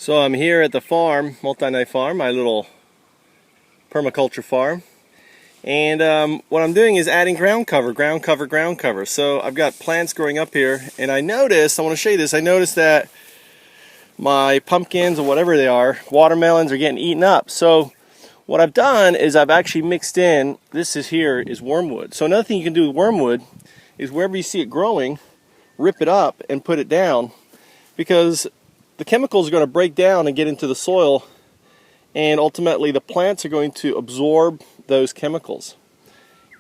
So I'm here at the farm, multi-night farm, my little permaculture farm. And what I'm doing is adding ground cover. So I've got plants growing up here, and I want to show you this, I noticed that my pumpkins or whatever they are, watermelons, are getting eaten up. So what I've done is I've actually mixed in, here is wormwood. So another thing you can do with wormwood is wherever you see it growing, rip it up and put it down, because the chemicals are going to break down and get into the soil, and ultimately the plants are going to absorb those chemicals.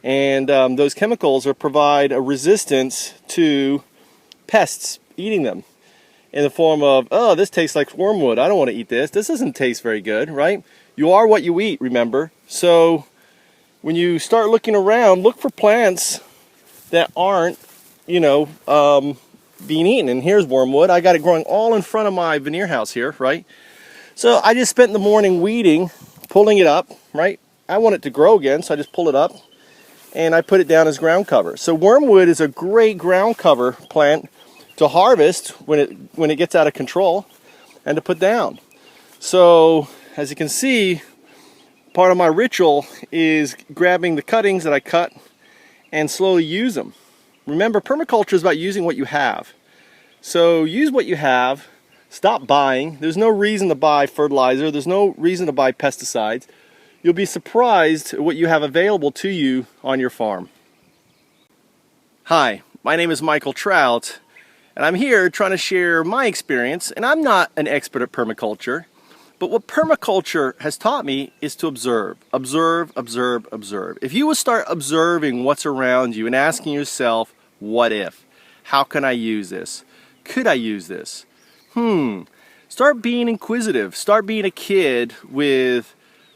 And those chemicals provide a resistance to pests eating them, in the form of, oh, this tastes like wormwood, I don't want to eat this. This doesn't taste very good, right? You are what you eat, remember? So when you start looking around, look for plants that aren't, being eaten. And here's wormwood. I got it growing all in front of my veneer house here, right? So I just spent the morning weeding, pulling it up, right? I want it to grow again, so I just pull it up and I put it down as ground cover. So wormwood is a great ground cover plant to harvest when it gets out of control and to put down. So as you can see, part of my ritual is grabbing the cuttings that I cut and slowly use them. Remember, permaculture is about using what you have. So use what you have, stop buying. There's no reason to buy fertilizer, there's no reason to buy pesticides. You'll be surprised at what you have available to you on your farm. Hi, my name is Michael Trout, and I'm here trying to share my experience. And I'm not an expert at permaculture, but what permaculture has taught me is to observe. Observe. If you will start observing what's around you and asking yourself, what if? How can I use this? Could I use this? Start being inquisitive. Start being a kid with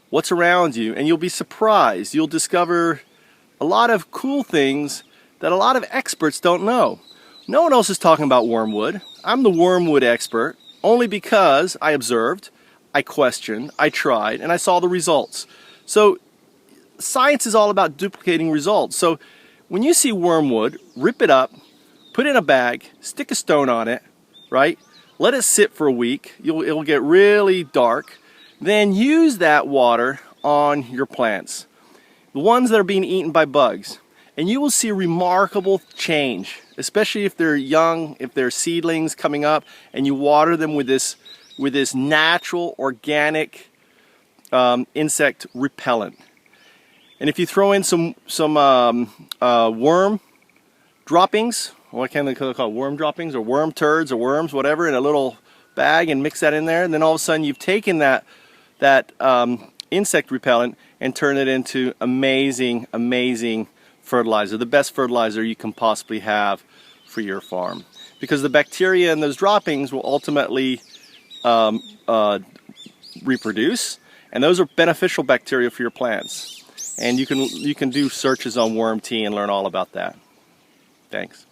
what's around you, and you'll be surprised. You'll discover a lot of cool things that a lot of experts don't know. No one else is talking about wormwood. I'm the wormwood expert only because I observed, I questioned, I tried, and I saw the results. So science is all about duplicating results. So when you see wormwood, rip it up, put it in a bag, stick a stone on it, right? Let it sit for a week. It'll get really dark. Then use that water on your plants, the ones that are being eaten by bugs. And you will see a remarkable change, especially if they're young, if they're seedlings coming up, and you water them with this natural, organic insect repellent. And if you throw in some worm droppings, what can they call it? Worm droppings or worm turds or worms, whatever, in a little bag, and mix that in there, and then all of a sudden you've taken that insect repellent and turned it into amazing fertilizer, the best fertilizer you can possibly have for your farm. Because the bacteria in those droppings will ultimately reproduce, and those are beneficial bacteria for your plants. And you can do searches on worm tea and learn all about that. Thanks.